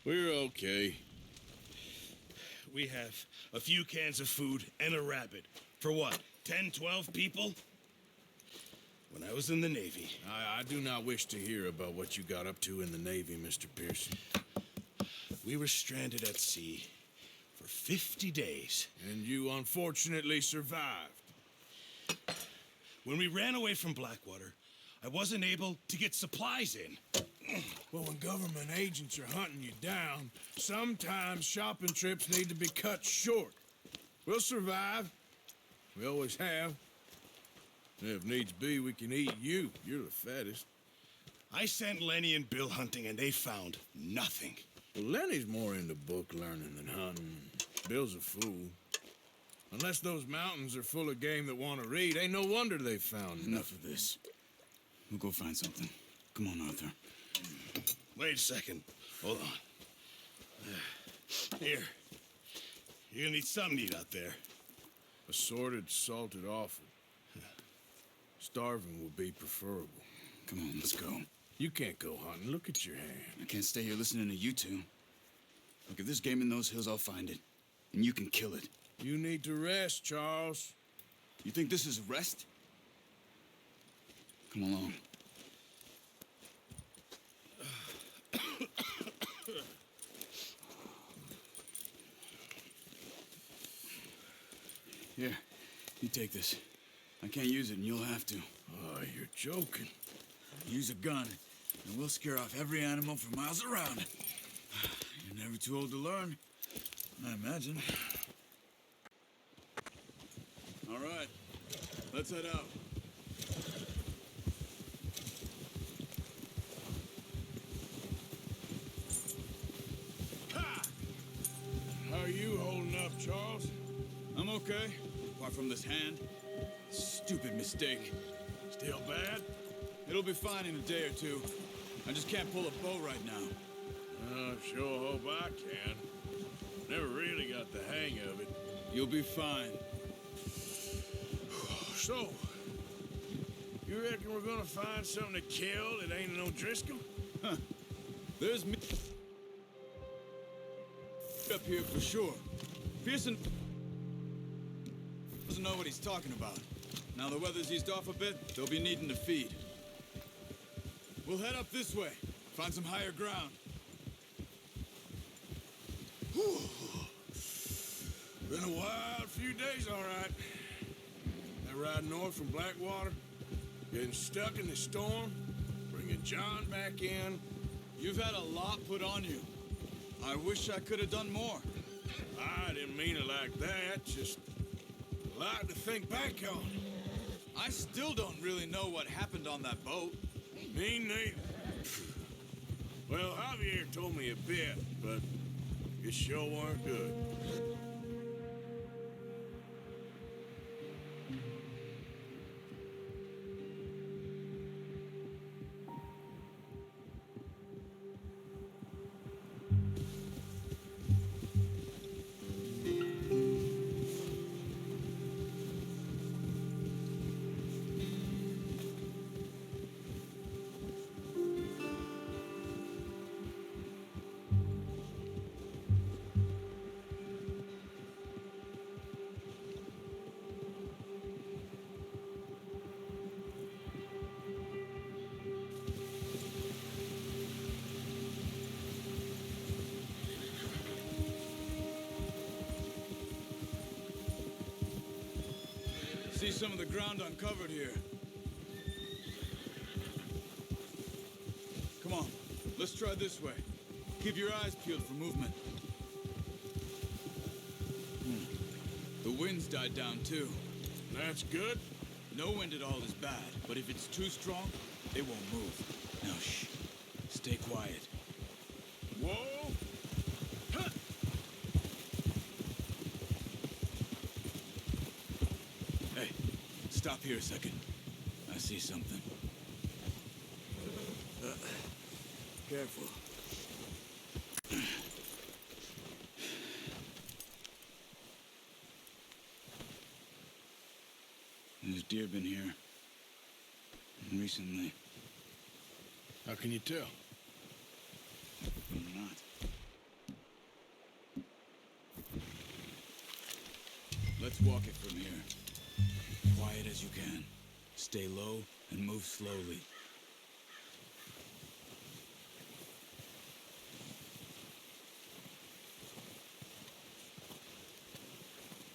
We're okay. We have a few cans of food and a rabbit. For what, 10, 12 people? When I was in the Navy. I do not wish to hear about what you got up to in the Navy, Mr. Pearson. We were stranded at sea for 50 days. And you unfortunately survived. When we ran away from Blackwater, I wasn't able to get supplies in. Well, when government agents are hunting you down, sometimes shopping trips need to be cut short. We'll survive. We always have. If needs be, we can eat you. You're the fattest. I sent Lenny and Bill hunting, and they found nothing. Well, Lenny's more into book learning than hunting. Bill's a fool. Unless those mountains are full of game that want to read, ain't no wonder they found Enough of this. We'll go find something. Come on, Arthur. Wait a second. Hold on. Here. You're gonna need something to eat out there. Assorted, salted offal. Starving would be preferable. Come on, let's go. You can't go hunting. Look at your hand. I can't stay here listening to you two. Look, if there's game in those hills, I'll find it. And you can kill it. You need to rest, Charles. You think this is rest? Come along. Here, you take this. I can't use it, and you'll have to. Oh, you're joking. Use a gun, and we'll scare off every animal for miles around. You're never too old to learn, I imagine. All right, let's head out. Ha! How are you holding up, Charles? I'm okay, apart from this hand. Stupid mistake. Still bad? It'll be fine in a day or two. I just can't pull a bow right now. Sure hope I can. Never really got the hang of it. You'll be fine. So, you reckon we're gonna find something to kill that ain't no Driscoll? Huh. There's me up here for sure. Pearson doesn't know what he's talking about. Now the weather's eased off a bit, they'll be needing to feed. We'll head up this way, find some higher ground. Whew. Been a wild few days, all right. That ride north from Blackwater, getting stuck in the storm, bringing John back in. You've had a lot put on you. I wish I could have done more. I didn't mean it like that, just a lot to think back on. I still don't really know what happened on that boat. Me neither. Well, Javier told me a bit, but it sure weren't good. See some of the ground uncovered here. Come on, let's try this way. Keep your eyes peeled for movement. The wind's died down too. That's good. No wind at all is bad, but if it's too strong, it won't move. Now shh, stay quiet. Whoa! Huh. Hey, stop here a second. I see something. Careful. There's deer been here. Recently. How can you tell? Or not. Let's walk it from here. Quiet as you can. Stay low and move slowly.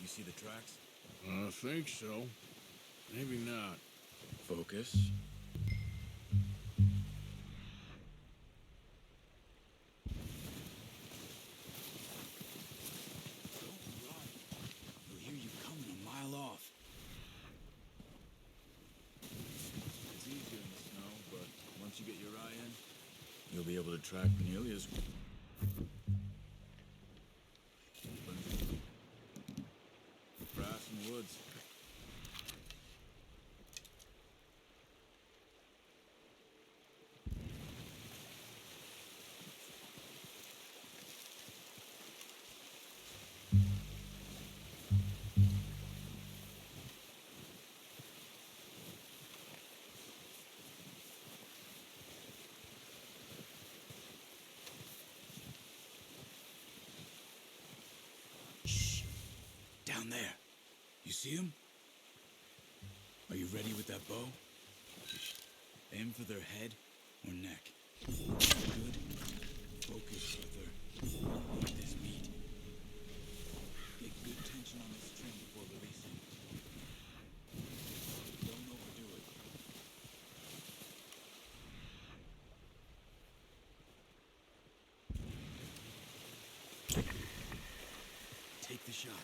You see the tracks? I think so. Maybe not. Focus. Don't run. They'll hear you coming a mile off. It's easier in the snow, but once you get your eye in, you'll be able to track nearly as... Grass and woods. Shh. Down there. You see him? Are you ready with that bow? Aim for their head or neck. Good. Focus, Arthur. Let this beat. Get good tension on the string before releasing. Don't overdo it. Take the shot.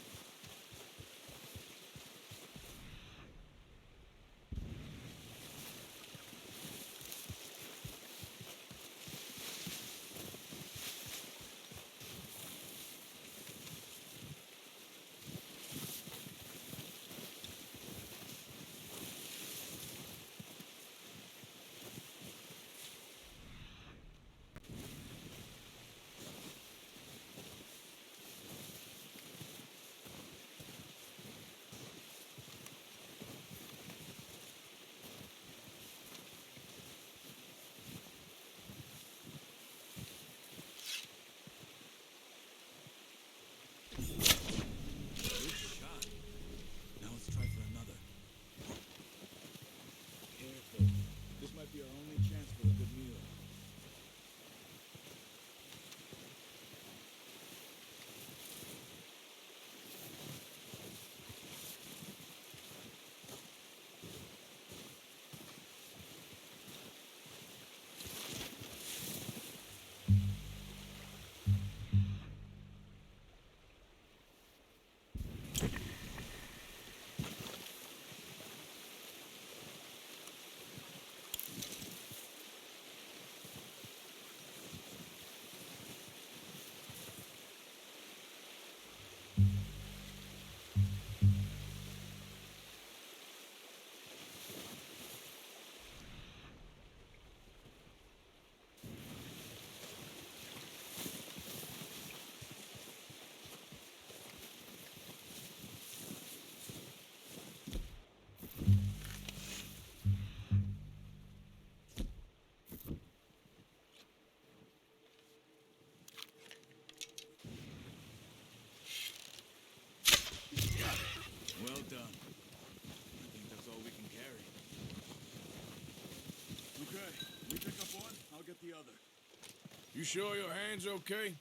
Be our only chance for a good meal. Well done. I think that's all we can carry. Okay, you pick up one, I'll get the other. You sure your hand's okay?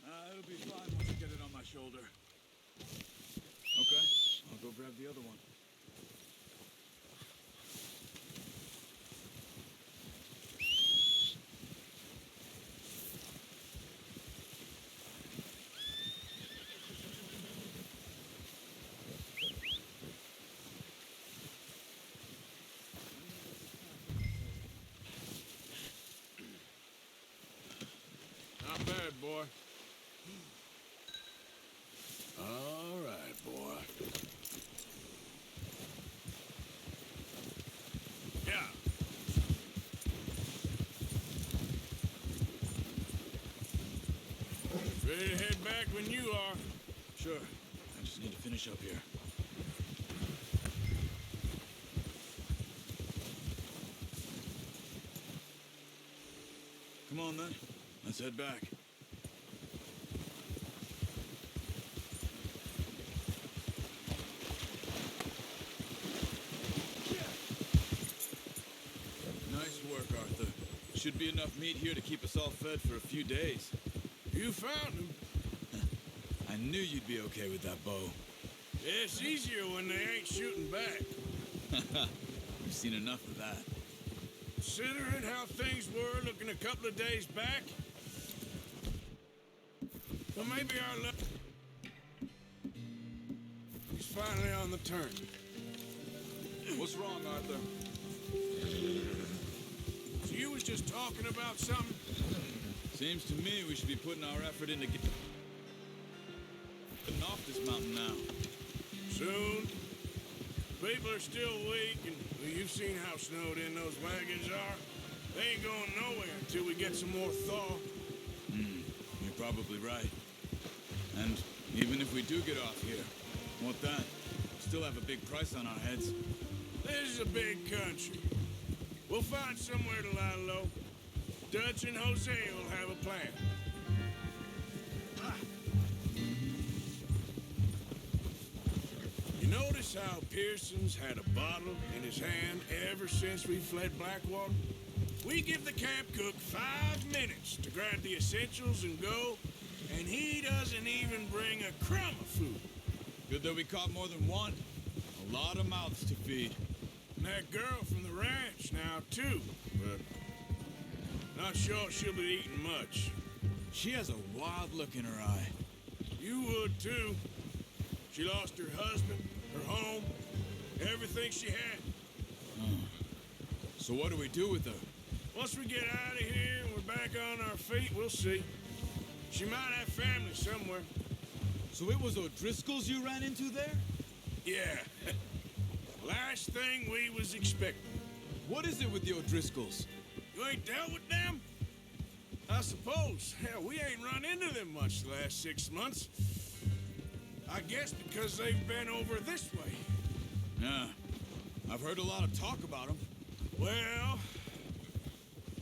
It'll be fine once I get it on my shoulder. Okay, I'll go grab the other one. Not bad, boy. All right, boy. Yeah. Ready to head back when you are. Sure. I just need to finish up here. Come on, then. Let's head back. should be enough meat here to keep us all fed for a few days. You found him. I knew you'd be okay with that bow. Yeah, it's easier when they ain't shooting back. We've seen enough of that. Considering how things were looking a couple of days back. Well, maybe our luck is finally on the turn. What's wrong, Arthur? So you was just talking about something? Seems to me we should be putting our effort into getting off this mountain now. Soon. People are still weak, and well, you've seen how snowed in those wagons are. They ain't going nowhere until we get some more thaw. You're probably right. And even if we do get off here, what then? We still have a big price on our heads. This is a big country. We'll find somewhere to lie low. Dutch and Jose will have a plan. You notice how Pearson's had a bottle in his hand ever since we fled Blackwater? We give the camp cook 5 minutes to grab the essentials and go, and he doesn't even bring a crumb of food. Good that we caught more than one. A lot of mouths to feed. And that girl from the ranch now, too, but not sure she'll be eating much. She has a wild look in her eye. You would, too. She lost her husband, her home, everything she had. So what do we do with her? Once we get out of here and we're back on our feet, we'll see. She might have family somewhere. So it was O'Driscoll's you ran into there? Yeah. Last thing we was expecting. What is it with the O'Driscolls? You ain't dealt with them? I suppose. Hell, we ain't run into them much the last 6 months. I guess because they've been over this way. Yeah. I've heard a lot of talk about them. Well,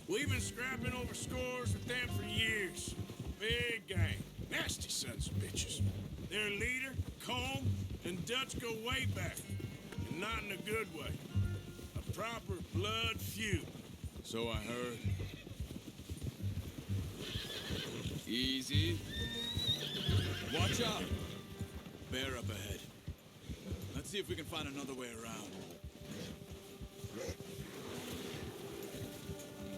we've been scrapping over scores with them for years. Big gang. Nasty sons of bitches. Their leader, Combe, and Dutch go way back. And not in a good way. A proper blood feud. So I heard. Easy. Watch out. Bear up ahead. Let's see if we can find another way around.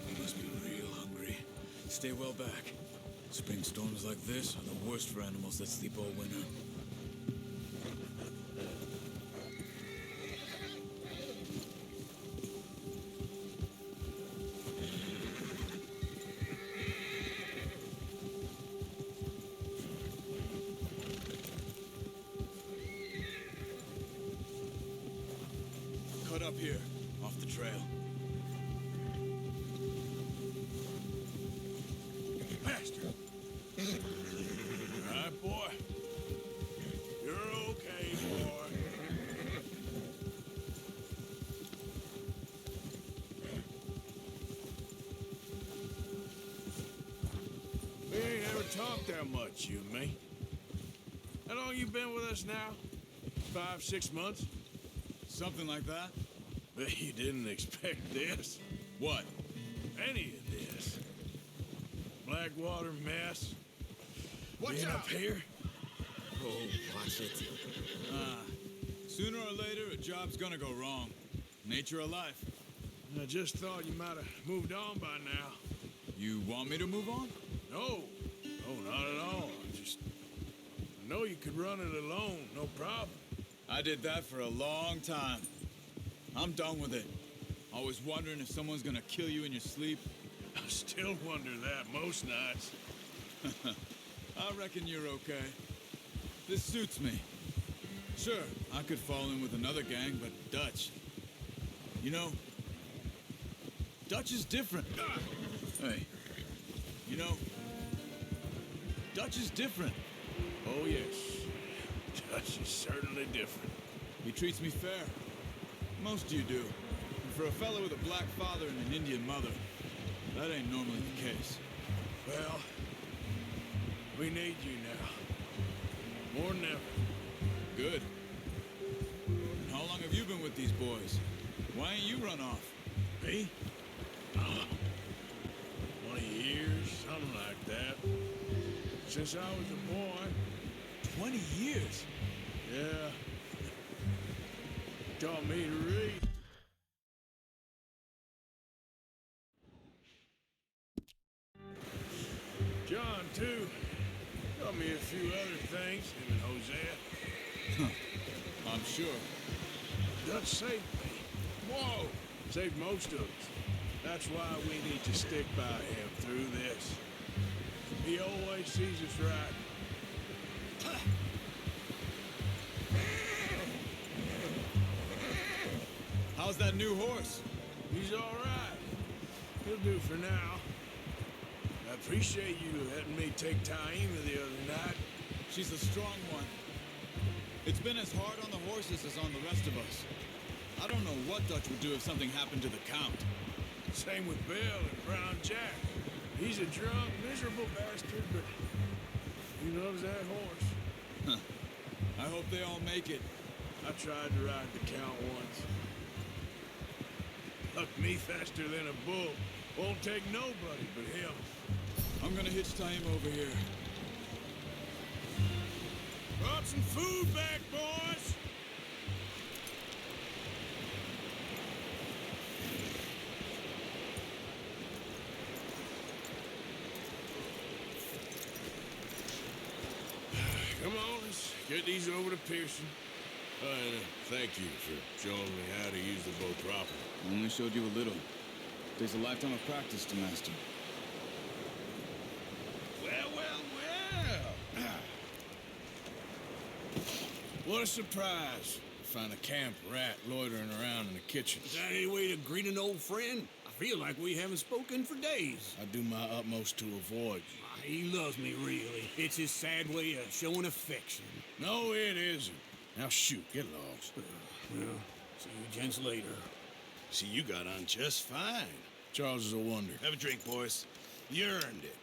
You must be real hungry. Stay well back. Spring storms like this are the worst for animals that sleep all winter. Cut up here, off the trail. Bastard. All right, boy. You're okay, boy. We ain't ever talked that much, you and me. How long you been with us now? 5, 6 months? Something like that? Bet you didn't expect this. What? Any of this. Blackwater mess. Watch Being out! up here. Oh, watch it. Sooner or later, a job's gonna go wrong. Nature of life. I just thought you might have moved on by now. You want me to move on? No. No, not at all. I know you could run it alone, no problem. I did that for a long time. I'm done with it. Always wondering if someone's gonna kill you in your sleep. I still wonder that most nights. I reckon you're okay. This suits me. Sure, I could fall in with another gang, but Dutch. You know, Dutch is different. Hey, you know, Dutch is different. Oh, yes. Dutch is certainly different. He treats me fair. Most you do. And for a fellow with a black father and an Indian mother, that ain't normally the case. Well, we need you now. More than ever. Good. And how long have you been with these boys? Why ain't you run off? Me? since I was a boy. 20 years? Yeah. Taught me to read. John, too. Taught me a few other things, him and Hosea. I'm sure. Dutch saved me. Whoa! Saved most of us. That's why we need to stick by him through this. He always sees us right. How's that new horse? He's all right. He'll do for now. I appreciate you letting me take Taima the other night. She's a strong one. It's been as hard on the horses as on the rest of us. I don't know what Dutch would do if something happened to the Count. Same with Bill and Brown Jack. He's a drunk, miserable bastard, but he loves that horse. Huh. I hope they all make it. I tried to ride the Count once. Hucked me faster than a bull. Won't take nobody but him. I'm gonna hitch Taima over here. Brought some food back, boys! Come on, let's get these over to Pearson. And thank you for showing me how to use the bow properly. I only showed you a little. Takes a lifetime of practice to master. Well. What a surprise. Find a camp rat loitering around in the kitchen. Is that any way to greet an old friend? I feel like we haven't spoken for days. I do my utmost to avoid you. He loves me, really. It's his sad way of showing affection. No, it isn't. Now shoot, get lost. Well, see you gents later. See, you got on just fine. Charles is a wonder. Have a drink, boys. You earned it.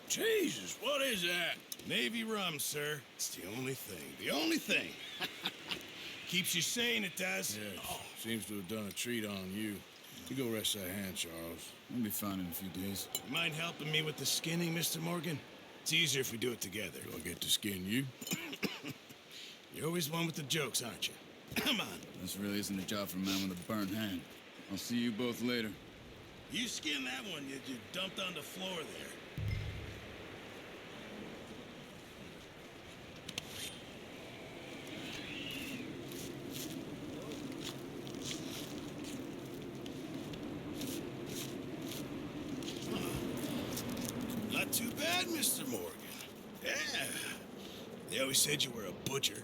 Jesus, what is that? Navy rum, sir. It's the only thing. The only thing. Keeps you sane, it does. Yes, seems to have done a treat on you. You go rest that hand, Charles. I'll be fine in a few days. You mind helping me with the skinning, Mr. Morgan? It's easier if we do it together. Do I get to skin you? You're always one with the jokes, aren't you? Come on. This really isn't a job for a man with a burnt hand. I'll see you both later. You skinned that one you dumped on the floor there. Not too bad, Mr. Morgan. Yeah. They always said you were a butcher.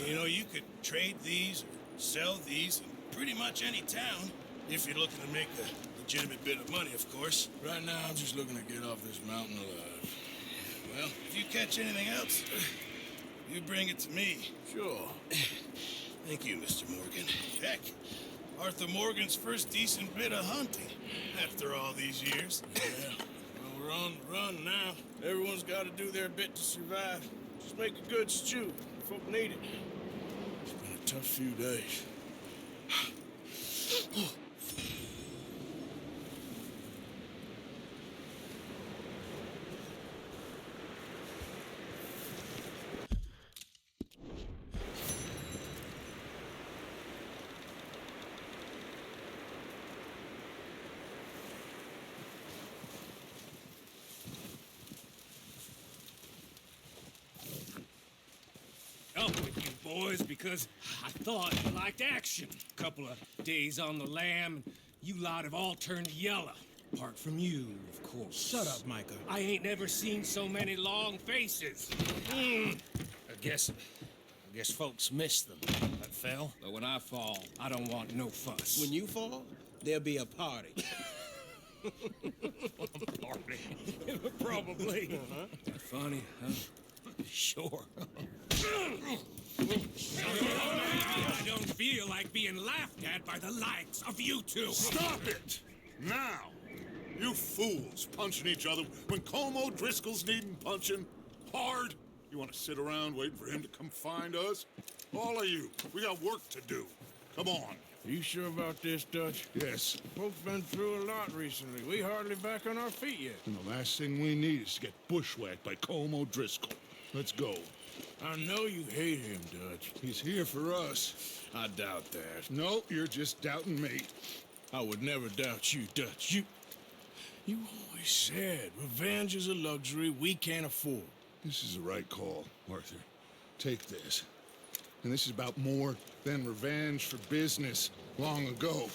You know, you could trade these or sell these in pretty much any town, if you're looking to make a legitimate bit of money, of course. Right now, I'm just looking to get off this mountain alive. Well, if you catch anything else, you bring it to me. Sure. Thank you, Mr. Morgan. Heck, Arthur Morgan's first decent bit of hunting after all these years. Yeah. Well, we're on the run now. Everyone's got to do their bit to survive. Just make a good stew. Folk need it. It's been a tough few days. Up with you boys because I thought you liked action. Couple of days on the lam, and you lot have all turned yellow. Apart from you, of course. Shut up, Micah. I ain't never seen so many long faces. I guess folks miss them. That fell. But when I fall, I don't want no fuss. When you fall, there'll be a party. Probably. Funny, huh? Sure. I don't feel like being laughed at by the likes of you two. Stop it! Now! You fools punching each other when Como Driscoll's needing punching hard. You want to sit around waiting for him to come find us? All of you, we got work to do. Come on. You sure about this, Dutch? Yes. Folks been through a lot recently. We hardly back on our feet yet. And the last thing we need is to get bushwhacked by Colm O'Driscoll. Let's go. I know you hate him, Dutch. He's here for us. I doubt that. No, you're just doubting me. I would never doubt you, Dutch. You always said revenge is a luxury we can't afford. This is the right call, Arthur. Take this. And this is about more than revenge for business long ago.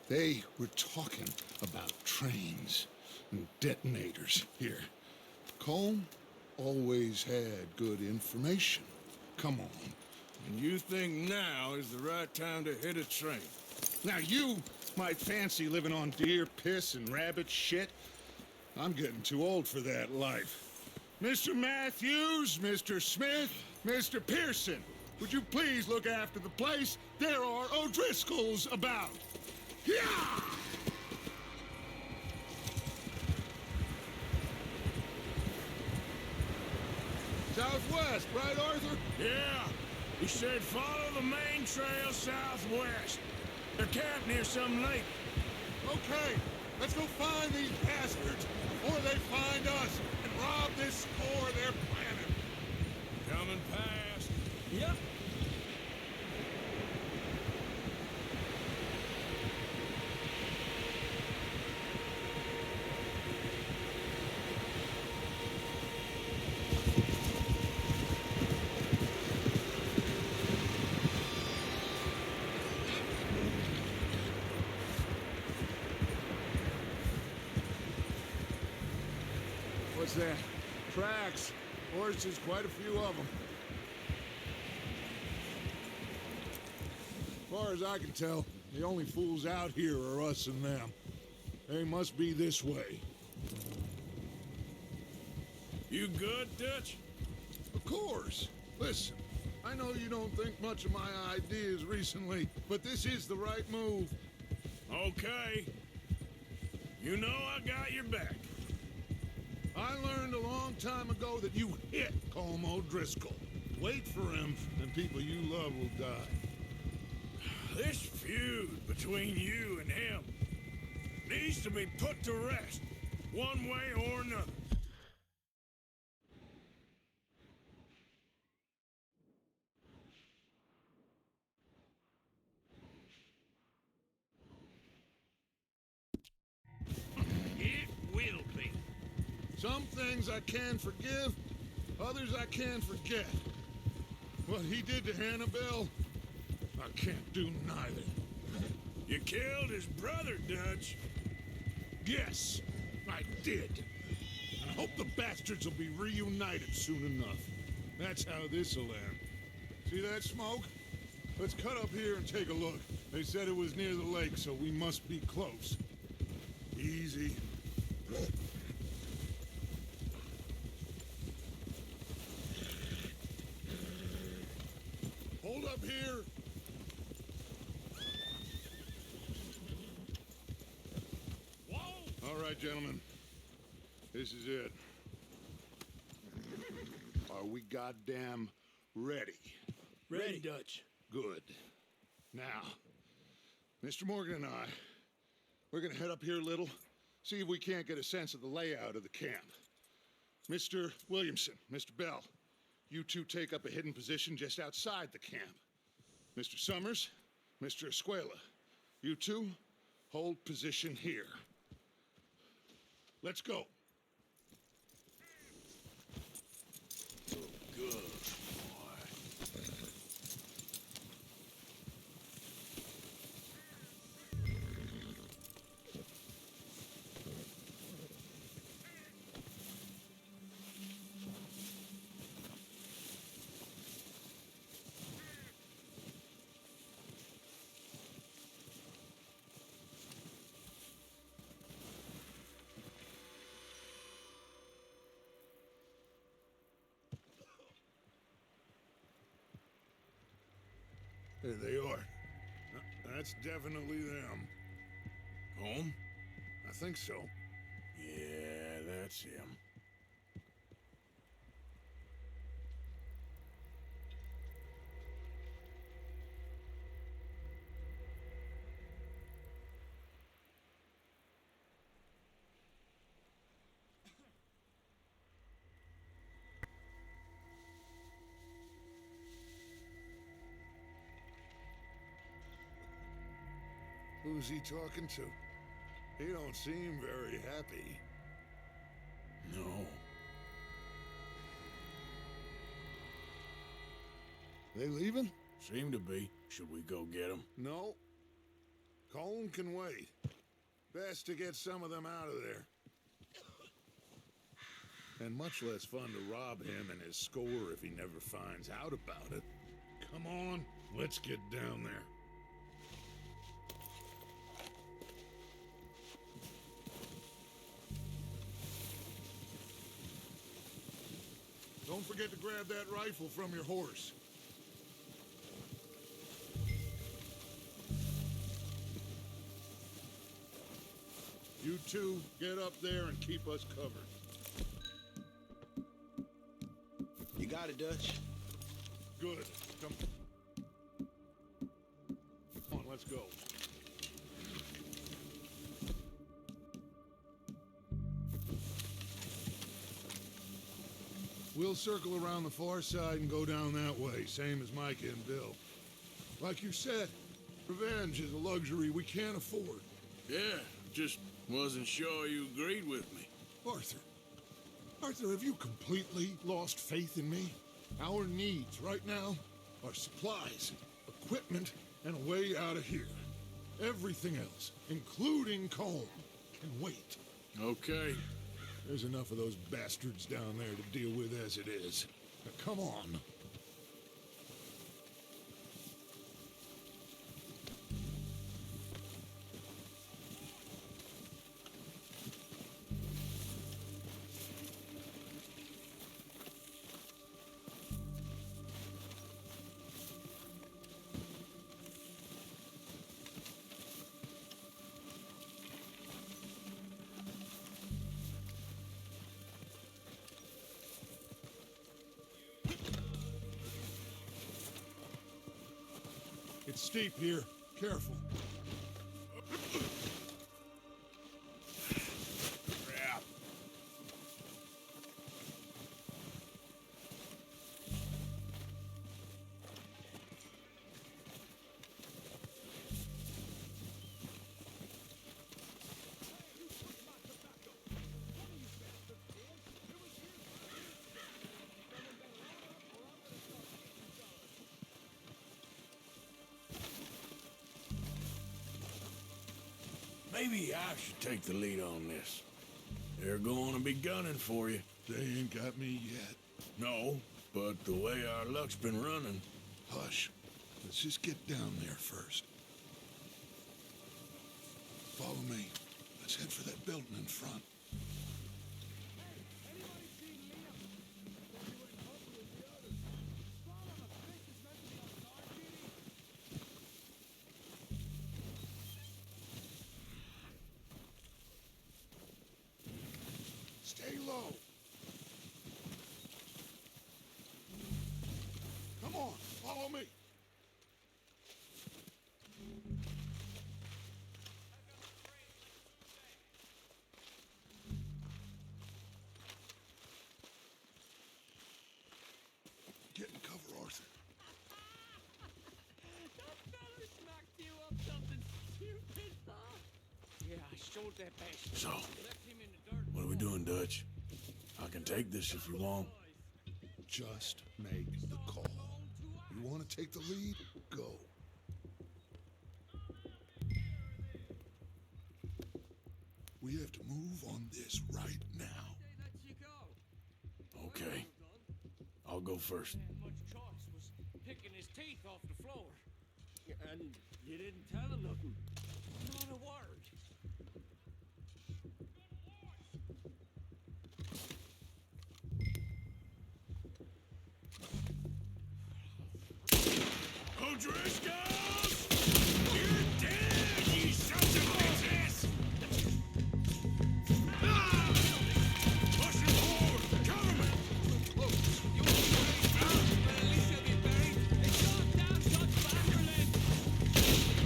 They were talking about trains and detonators here. Colm always had good information. Come on. And you think now is the right time to hit a train? Now you might fancy living on deer piss and rabbit shit. I'm getting too old for that life. Mr. Matthews, Mr. Smith, Mr. Pearson, would you please look after the place? There are O'Driscolls about. Yeah! Southwest, right, Arthur? Yeah. He said follow the main trail southwest. They're camped near some lake. Okay, let's go find these bastards before they find us and rob this store they're planning. Coming past. Yep. What's that? Tracks. Horses, quite a few of them. As far as I can tell, the only fools out here are us and them. They must be this way. You good, Dutch? Of course. Listen, I know you don't think much of my ideas recently, but this is the right move. Okay. You know I got your back. I learned a long time ago that you hit Colm O'Driscoll. Wait for him, and people you love will die. This feud between you and him needs to be put to rest, one way or another. It will be. Some things I can forgive, others I can forget. What he did to Hannibal, I can't do neither. You killed his brother, Dutch. Yes, I did. And I hope the bastards will be reunited soon enough. That's how this'll end. See that smoke? Let's cut up here and take a look. They said it was near the lake, so we must be close. Easy. Hold up here. Whoa! All right, gentlemen. This is it. Are we goddamn ready? Ready, Dutch. Good. Now, Mr. Morgan and I, we're gonna head up here a little, see if we can't get a sense of the layout of the camp. Mr. Williamson, Mr. Bell, you two take up a hidden position just outside the camp. Mr. Summers, Mr. Escuela, you two hold position here. Let's go. Good. There they are. That's definitely them. Home? I think so. Yeah, that's him. Who's he talking to? He don't seem very happy. No. They leaving? Seem to be. Should we go get them? No. Colin can wait. Best to get some of them out of there. And much less fun to rob him and his score if he never finds out about it. Come on, let's get down there. Don't forget to grab that rifle from your horse. You two, get up there and keep us covered. You got it, Dutch. Good. Come on, let's go. We'll circle around the far side and go down that way, same as Mike and Bill. Like you said, revenge is a luxury we can't afford. Yeah, just wasn't sure you agreed with me. Arthur, have you completely lost faith in me? Our needs right now are supplies, equipment, and a way out of here. Everything else, including Colm, can wait. Okay. There's enough of those bastards down there to deal with as it is. Now, come on. It's steep here. Careful. Crap. Maybe I should take the lead on this. They're going to be gunning for you. They ain't got me yet. No, but the way our luck's been running... Hush. Let's just get down there first. Follow me. Let's head for that building in front. Stay low. Come on, follow me. Get in cover, Arthur. That fella smacked you up something stupid, huh? Yeah, I showed that bastard. So, Left him in the dirt. what are we doing, Dutch? I can take this if you want. Just make the call. You want to take the lead? Go. We have to move on this right now. They let you go. Okay. I'll go first. Much choice was picking his teeth off the floor. And you didn't tell him nothing. Not a word. O'Driscolls! You're dead, you sons of bitches! Ah! Pushing forward! Cover me! You want to be found, but at least he'll be buried. They shot down Dutch Van der Linde.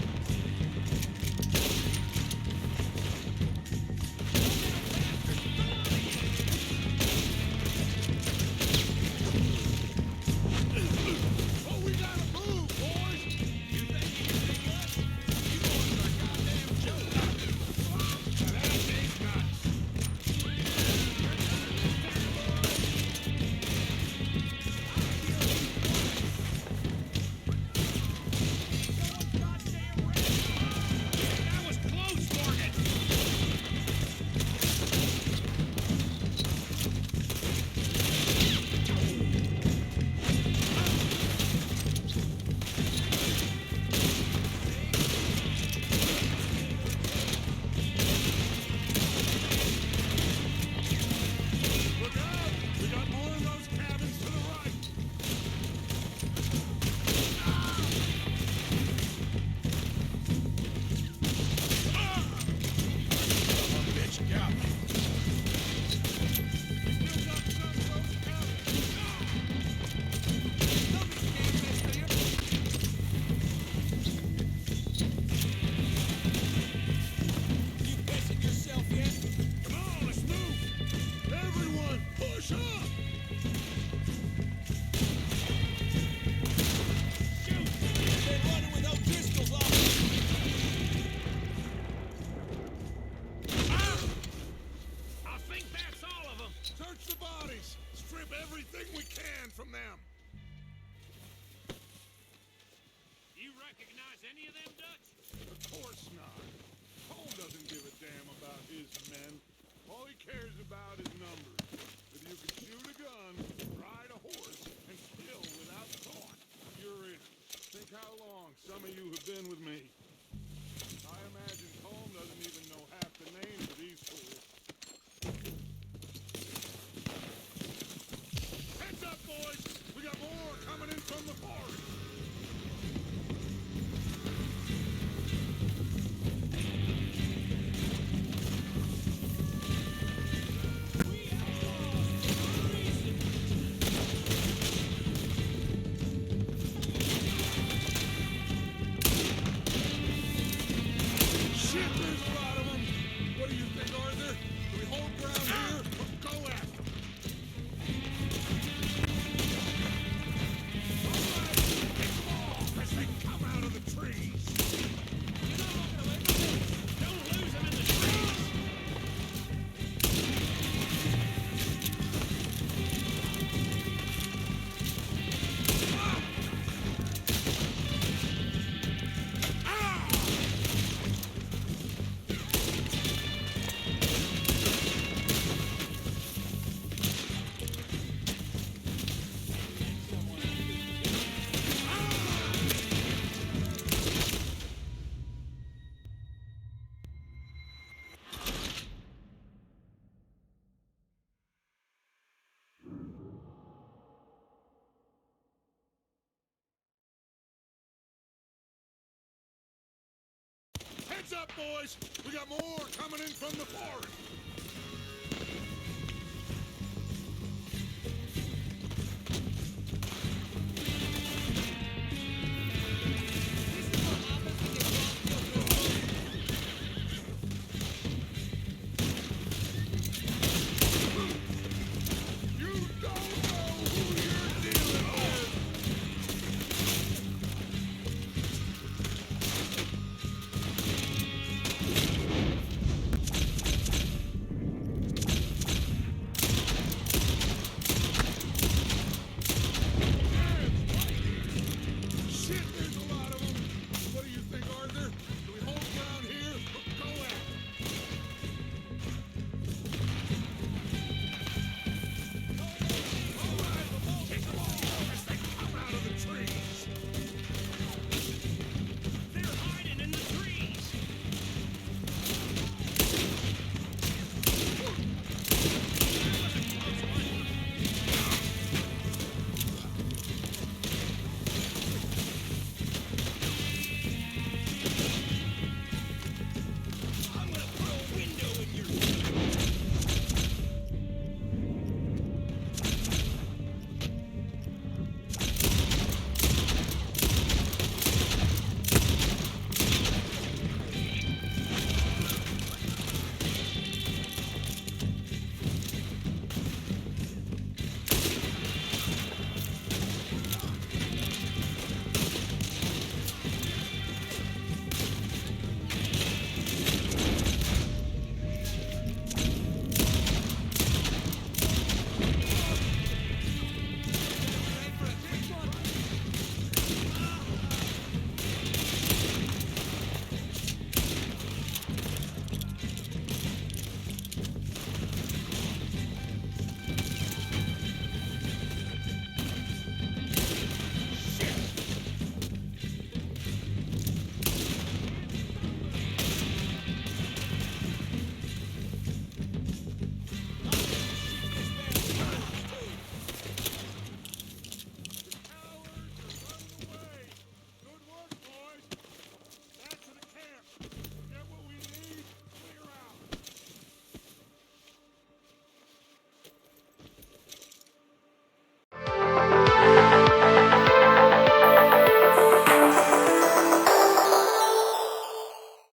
Oh, we gotta move, boys! everything we can from them. You recognize any of them, Dutch? Of course not. Cole doesn't give a damn about his men. All he cares about is numbers. If you can shoot a gun, ride a horse, and kill without thought, you're in. Think how long some of you have been with me. I imagine Colm doesn't even know half the names of these fools. Heads up, boys! We got more coming in from the forest! Heads up, boys! We got more coming in from the forest!